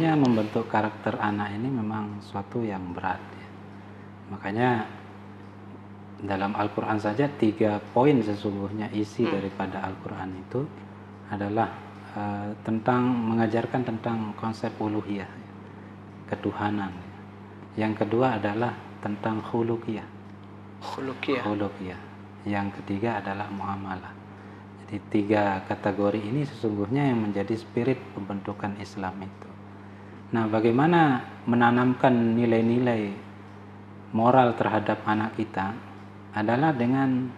sesungguhnya membentuk karakter anak ini memang suatu yang berat ya. Makanya dalam Al-Quran saja 3 poin sesungguhnya isi daripada Al-Quran itu adalah tentang mengajarkan tentang konsep uluhiyah, ketuhanan. Yang kedua adalah tentang khuluqiyah. Yang ketiga adalah muamalah. Jadi 3 kategori ini sesungguhnya yang menjadi spirit pembentukan Islam itu. Nah, bagaimana menanamkan nilai-nilai moral terhadap anak kita adalah dengan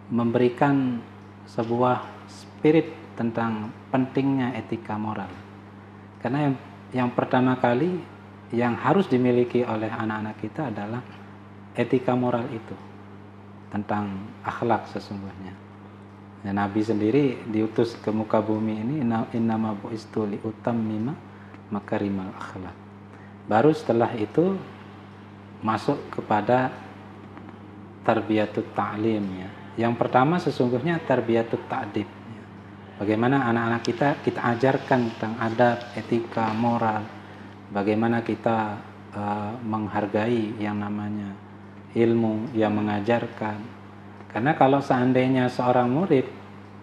memberikan sebuah spirit tentang pentingnya etika moral. Karena yang pertama kali yang harus dimiliki oleh anak-anak kita adalah etika moral itu, tentang akhlak sesungguhnya. Dan Nabi sendiri diutus ke muka bumi ini, innama bu'istu li utammima makarimal akhlak. Baru setelah itu masuk kepada tarbiyatut ta'lim ya. Yang pertama sesungguhnya tarbiyatut ta'dib. Bagaimana anak-anak kita ajarkan tentang adab, etika, moral. Bagaimana kita menghargai yang namanya ilmu, yang mengajarkan. Karena kalau seandainya seorang murid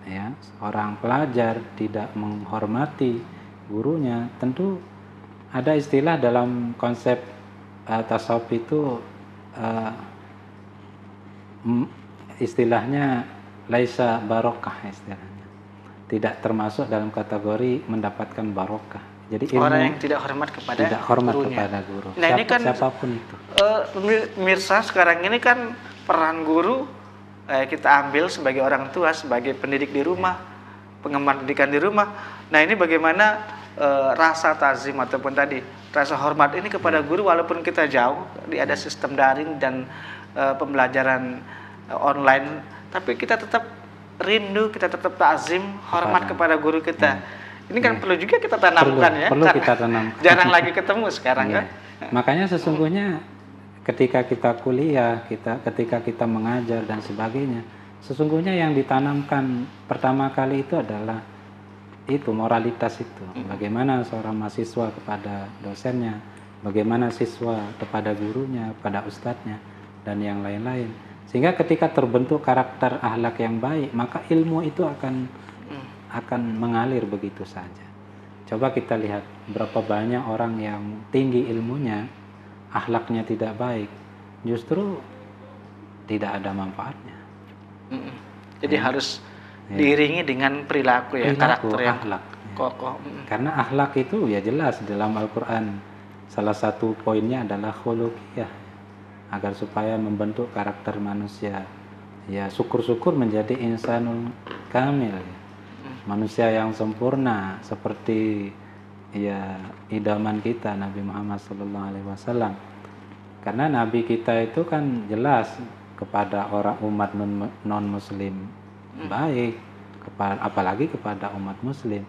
ya, seorang pelajar tidak menghormati gurunya, tentu ada istilah dalam konsep tasawuf itu istilahnya laisa barokah, istilahnya tidak termasuk dalam kategori mendapatkan barokah. Jadi ilmu, orang yang tidak hormat kepada guru. Nah, ini kan siapapun itu. Pemirsa, sekarang ini kan peran guru kita ambil sebagai orang tua, sebagai pendidik di rumah, pengemban pendidikan di rumah. Nah, ini bagaimana rasa tazim ataupun tadi rasa hormat ini kepada guru, walaupun kita jauh, ada sistem daring dan pembelajaran online, tapi kita tetap rindu, kita tetap ta'zim, hormat kepada guru kita. Ini kan perlu juga kita tanamkan perlu kita tanamkan. Jarang lagi ketemu sekarang kan. Makanya sesungguhnya ketika kita kuliah, ketika kita mengajar dan sebagainya, sesungguhnya yang ditanamkan pertama kali itu adalah itu moralitas itu. Bagaimana seorang mahasiswa kepada dosennya, bagaimana siswa kepada gurunya, kepada ustadznya, dan yang lain-lain. Sehingga ketika terbentuk karakter akhlak yang baik, maka ilmu itu akan mengalir begitu saja. Coba kita lihat berapa banyak orang yang tinggi ilmunya, akhlaknya tidak baik, justru tidak ada manfaatnya. Jadi harus diiringi dengan perilaku karakter yang akhlak, kokoh. Karena akhlak itu ya jelas dalam Al-Quran salah satu poinnya adalah khuluqiyah, agar supaya membentuk karakter manusia. Ya syukur-syukur menjadi insanul kamil ya. Manusia yang sempurna seperti ya idaman kita Nabi Muhammad SAW. Karena Nabi kita itu kan jelas kepada orang umat non muslim baik, apalagi kepada umat muslim.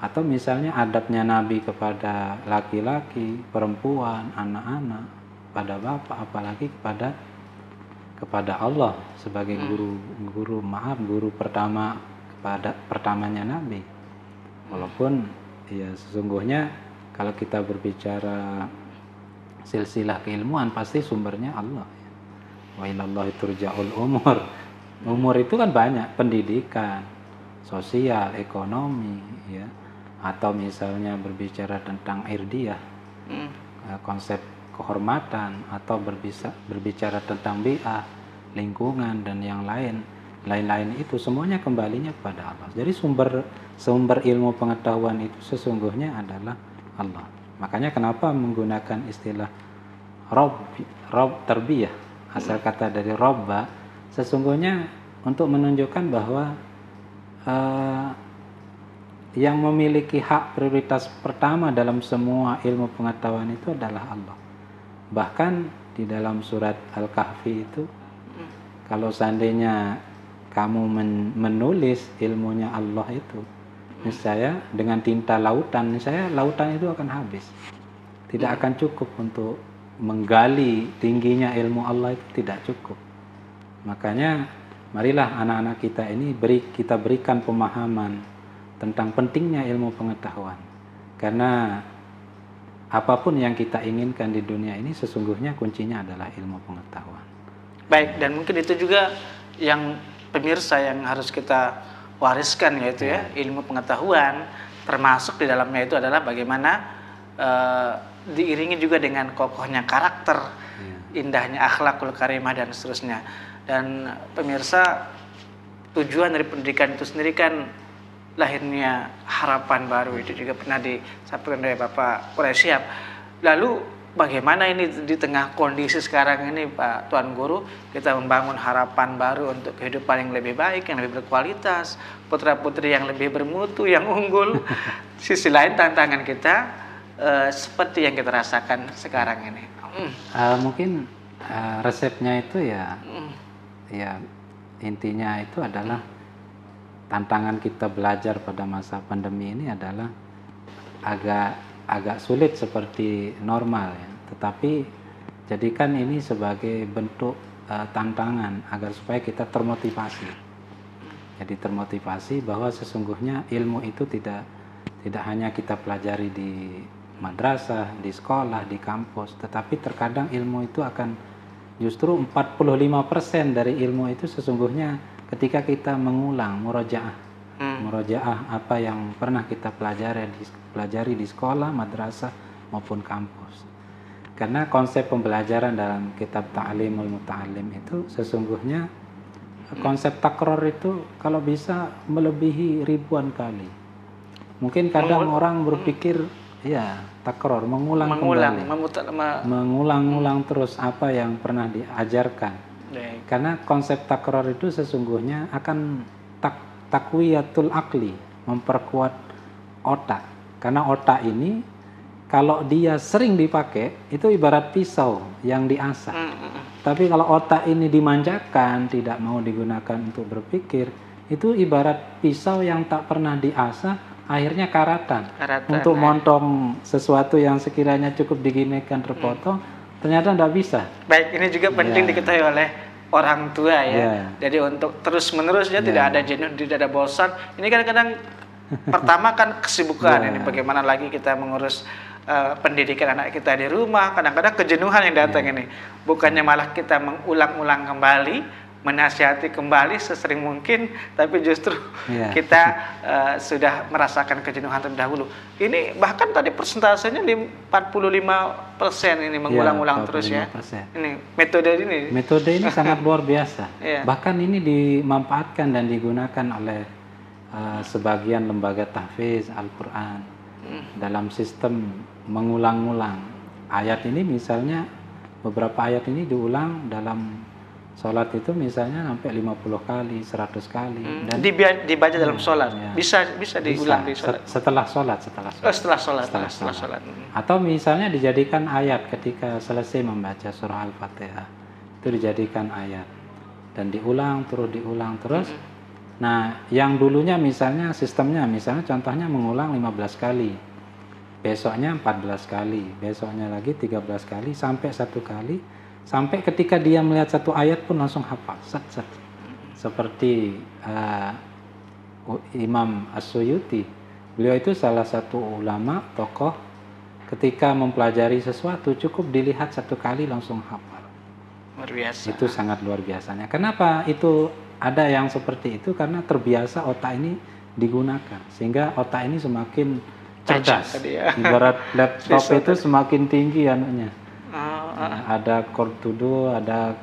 Atau misalnya adabnya Nabi kepada laki-laki, perempuan, anak-anak, pada bapak, apalagi kepada Allah sebagai guru pertamanya Nabi. Walaupun ya sesungguhnya kalau kita berbicara silsilah keilmuan pasti sumbernya Allah. Wa ilallahi turja'ul umur. Umur itu kan banyak, pendidikan, sosial, ekonomi ya. Atau misalnya berbicara tentang irdiyah, konsep kehormatan, atau berbicara tentang bi'ah, lingkungan dan yang lain-lain itu semuanya kembalinya kepada Allah. Jadi sumber ilmu pengetahuan itu sesungguhnya adalah Allah. Makanya kenapa menggunakan istilah Rob tarbiyah, asal kata dari robba, sesungguhnya untuk menunjukkan bahwa yang memiliki hak prioritas pertama dalam semua ilmu pengetahuan itu adalah Allah. Bahkan di dalam surat Al-Kahfi itu, kalau seandainya kamu menulis ilmunya Allah itu, niscaya dengan tinta lautan, niscaya lautan itu akan habis. Tidak akan cukup untuk menggali tingginya ilmu Allah, itu tidak cukup. Makanya marilah anak-anak kita ini kita berikan pemahaman tentang pentingnya ilmu pengetahuan. Karena apapun yang kita inginkan di dunia ini sesungguhnya kuncinya adalah ilmu pengetahuan. Baik, dan mungkin itu juga yang pemirsa yang harus kita wariskan, yaitu ya ilmu pengetahuan, termasuk di dalamnya itu adalah bagaimana diiringi juga dengan kokohnya karakter, indahnya akhlakul karimah dan seterusnya. Dan pemirsa, tujuan dari pendidikan itu sendiri kan lahirnya harapan baru, itu juga pernah disampaikan oleh Bapak Quraisyab. Lalu bagaimana ini di tengah kondisi sekarang ini Pak Tuan Guru, kita membangun harapan baru untuk kehidupan yang lebih baik, yang lebih berkualitas, putra-putri yang lebih bermutu, yang unggul. Sisi lain tantangan kita seperti yang kita rasakan sekarang ini. Mungkin resepnya itu ya intinya itu adalah tantangan kita belajar pada masa pandemi ini adalah agak sulit seperti normal ya, tetapi jadikan ini sebagai bentuk tantangan agar supaya kita termotivasi. Jadi termotivasi bahwa sesungguhnya ilmu itu tidak hanya kita pelajari di madrasah, di sekolah, di kampus, tetapi terkadang ilmu itu akan justru 45% dari ilmu itu sesungguhnya ketika kita mengulang murojaah apa yang pernah kita pelajari di sekolah, madrasah maupun kampus. Karena konsep pembelajaran dalam kitab Ta'limul Muta'allim itu sesungguhnya konsep takror itu kalau bisa melebihi ribuan kali. Mungkin kadang orang berpikir ya takror, mengulang kembali, mengulang terus apa yang pernah diajarkan. Karena konsep takror itu sesungguhnya akan takwiyatul akli, memperkuat otak. Karena otak ini kalau dia sering dipakai itu ibarat pisau yang diasah. Tapi kalau otak ini dimanjakan, tidak mau digunakan untuk berpikir, itu ibarat pisau yang tak pernah diasah, akhirnya karatan untuk montong sesuatu yang sekiranya cukup diginikan terpotong, ternyata tidak bisa. Baik, ini juga penting diketahui oleh orang tua ya. Jadi untuk terus menerus tidak ada jenuh, tidak ada bosan. Ini kadang-kadang pertama kan kesibukan ini, bagaimana lagi kita mengurus pendidikan anak kita di rumah, kadang-kadang kejenuhan yang datang ini. Bukannya malah kita mengulang-ulang kembali, menasihati kembali sesering mungkin, tapi justru kita sudah merasakan kejenuhan terlebih dahulu. Ini bahkan tadi persentasenya di 45% ini mengulang-ulang terus ya. Ini metode ini sangat luar biasa. Bahkan ini dimanfaatkan dan digunakan oleh sebagian lembaga tahfiz Al-Quran dalam sistem mengulang-ulang ayat ini. Misalnya beberapa ayat ini diulang dalam sholat itu misalnya sampai 50 kali, 100 kali. Dan dibaca dalam sholat. Bisa diulang di sholat. Setelah sholat. Setelah sholat. Atau misalnya dijadikan ayat ketika selesai membaca surah Al-Fatihah. Itu dijadikan ayat. Dan diulang terus. Nah, yang dulunya misalnya sistemnya, misalnya contohnya mengulang 15 kali. Besoknya 14 kali. Besoknya lagi 13 kali sampai 1 kali. Sampai ketika dia melihat satu ayat pun langsung hafal, seperti Imam As-Suyuti. Beliau itu salah satu ulama, tokoh, ketika mempelajari sesuatu cukup dilihat 1 kali langsung hafal. Luar biasa. Itu sangat luar biasanya. Kenapa itu ada yang seperti itu? Karena terbiasa otak ini digunakan, sehingga otak ini semakin cerdas. Ibarat laptop itu semakin tinggi anunya. Ada core to do, ada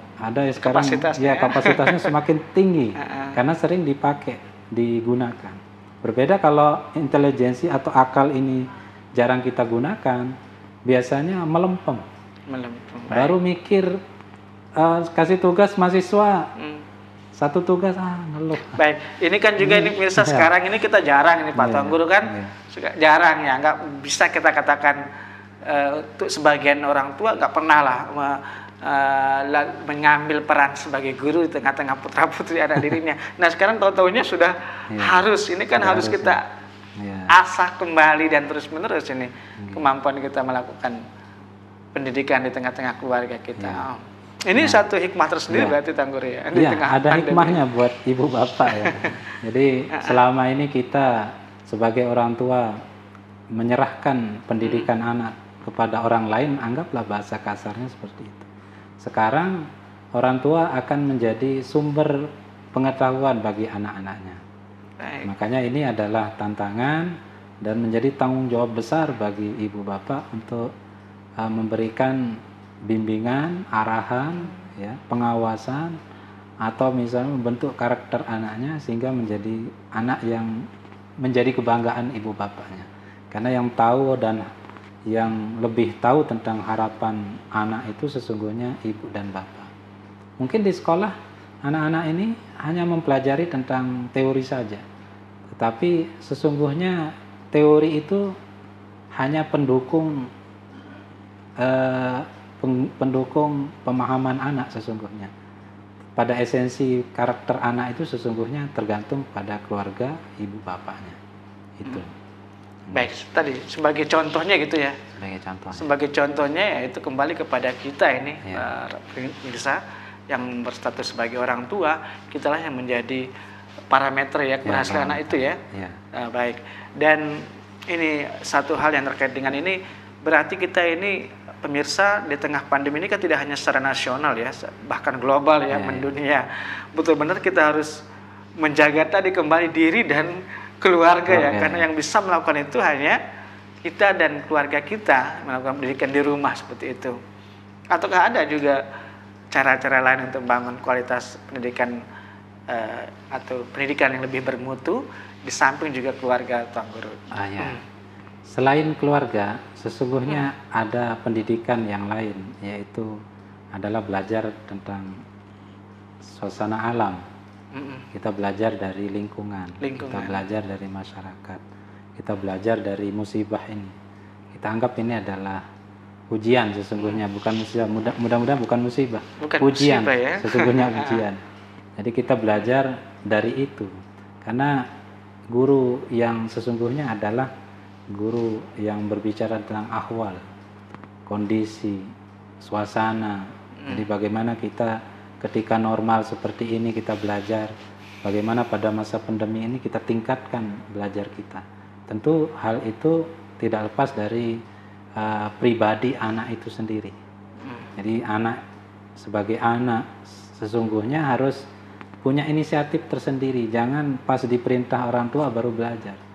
sekarang kapasitasnya semakin tinggi karena sering dipakai, digunakan. Berbeda kalau intelijensi atau akal ini jarang kita gunakan, biasanya melempem. Baru mikir kasih tugas mahasiswa, satu tugas ngeluh. Baik, ini kan juga ini pemirsa sekarang ini kita jarang ini Pak Tuan Guru kan, jarang ya, nggak bisa kita katakan. Untuk sebagian orang tua nggak pernah lah mengambil peran sebagai guru di tengah-tengah putra-putri anak dirinya. Nah sekarang tahu-tahunya sudah harus, ini kan harus kita asah kembali dan terus-menerus ini kemampuan kita melakukan pendidikan di tengah-tengah keluarga kita. Ini satu hikmah tersendiri berarti Tuan Guru ya. Ada hikmahnya buat ibu bapak ya. Jadi selama ini kita sebagai orang tua menyerahkan pendidikan anak kepada orang lain, anggaplah bahasa kasarnya seperti itu. Sekarang orang tua akan menjadi sumber pengetahuan bagi anak-anaknya. Makanya ini adalah tantangan dan menjadi tanggung jawab besar bagi ibu bapak untuk memberikan bimbingan, arahan, ya, pengawasan, atau misalnya membentuk karakter anaknya sehingga menjadi anak yang menjadi kebanggaan ibu bapaknya. Karena yang tahu dan yang lebih tahu tentang harapan anak itu sesungguhnya ibu dan bapak. Mungkin di sekolah anak-anak ini hanya mempelajari tentang teori saja, tetapi sesungguhnya teori itu hanya pendukung pemahaman anak sesungguhnya. Pada esensi karakter anak itu sesungguhnya tergantung pada keluarga ibu bapaknya. Itu. Baik, tadi sebagai contohnya gitu ya. Sebagai contohnya yaitu kembali kepada kita ini, pemirsa yang berstatus sebagai orang tua, kitalah yang menjadi parameter ya keberhasilan anak itu ya. Baik. Dan ini satu hal yang terkait dengan ini, berarti kita ini pemirsa di tengah pandemi ini kan tidak hanya secara nasional ya, bahkan global ya, mendunia. Betul-benar kita harus menjaga tadi kembali diri dan keluarga ya, karena yang bisa melakukan itu hanya kita dan keluarga kita, melakukan pendidikan di rumah seperti itu. Ataukah ada juga cara-cara lain untuk membangun kualitas pendidikan atau pendidikan yang lebih bermutu di samping juga keluarga, Tuan Guru? Selain keluarga, sesungguhnya ada pendidikan yang lain, yaitu adalah belajar tentang suasana alam. Kita belajar dari lingkungan, kita belajar dari masyarakat, kita belajar dari musibah ini. Kita anggap ini adalah ujian sesungguhnya, bukan musibah. Mudah-mudahan bukan musibah, ujian musibah, ya? Sesungguhnya ujian. Jadi kita belajar dari itu, karena guru yang sesungguhnya adalah guru yang berbicara tentang ahwal, kondisi, suasana. Jadi bagaimana kita ketika normal seperti ini kita belajar, bagaimana pada masa pandemi ini kita tingkatkan belajar kita. Tentu hal itu tidak lepas dari pribadi anak itu sendiri. Jadi anak sebagai anak sesungguhnya harus punya inisiatif tersendiri, jangan pas diperintah orang tua baru belajar.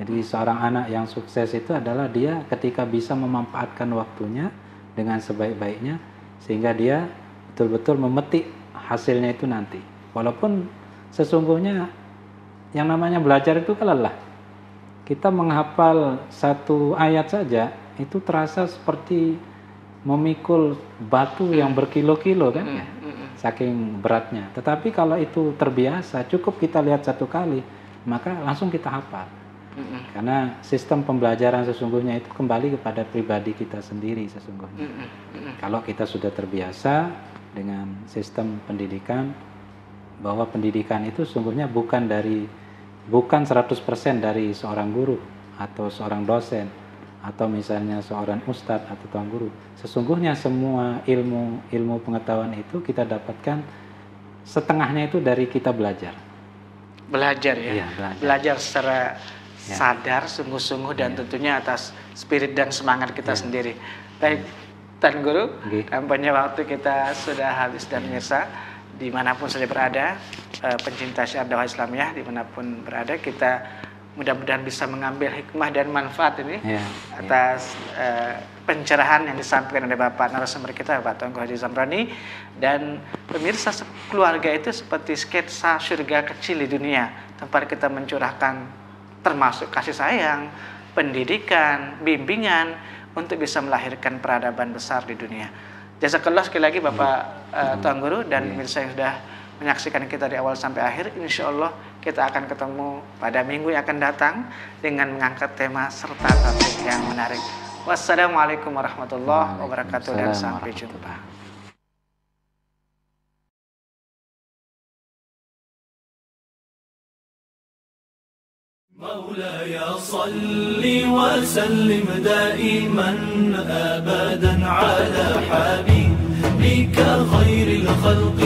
Jadi seorang anak yang sukses itu adalah dia ketika bisa memanfaatkan waktunya dengan sebaik-baiknya, sehingga dia betul-betul memetik hasilnya itu nanti. Walaupun sesungguhnya yang namanya belajar itu kan lelah. Kita menghafal satu ayat saja itu terasa seperti memikul batu yang berkilo-kilo kan ya, saking beratnya. Tetapi kalau itu terbiasa, cukup kita lihat satu kali, maka langsung kita hafal. Karena sistem pembelajaran sesungguhnya itu kembali kepada pribadi kita sendiri sesungguhnya. Kalau kita sudah terbiasa dengan sistem pendidikan, bahwa pendidikan itu sesungguhnya bukan 100% dari seorang guru atau seorang dosen atau misalnya seorang ustadz atau tuan guru. Sesungguhnya semua ilmu pengetahuan itu kita dapatkan setengahnya itu dari kita belajar. Belajar ya. Belajar secara sadar, sungguh-sungguh, dan tentunya atas spirit dan semangat kita sendiri. Baik, Tuan Guru, tampaknya waktu kita sudah habis, dan pemirsa dimanapun saja berada, pencinta syiar dakwah Islamiyah dimanapun berada, kita mudah-mudahan bisa mengambil hikmah dan manfaat ini atas pencerahan yang disampaikan oleh Bapak narasumber kita, Bapak Tuan Guru Haji Zamrani. Dan pemirsa, keluarga itu seperti sketsa surga kecil di dunia, tempat kita mencurahkan termasuk kasih sayang, pendidikan, bimbingan untuk bisa melahirkan peradaban besar di dunia. Jazakallah sekali lagi Bapak Tuan Guru dan pemirsa yang sudah menyaksikan kita dari awal sampai akhir. Insya Allah kita akan ketemu pada minggu yang akan datang dengan mengangkat tema serta topik yang menarik. Wassalamualaikum warahmatullahi wabarakatuh dan sampai jumpa. مولاي صل وسلم دائما أبدا على حبيبك خير الخلق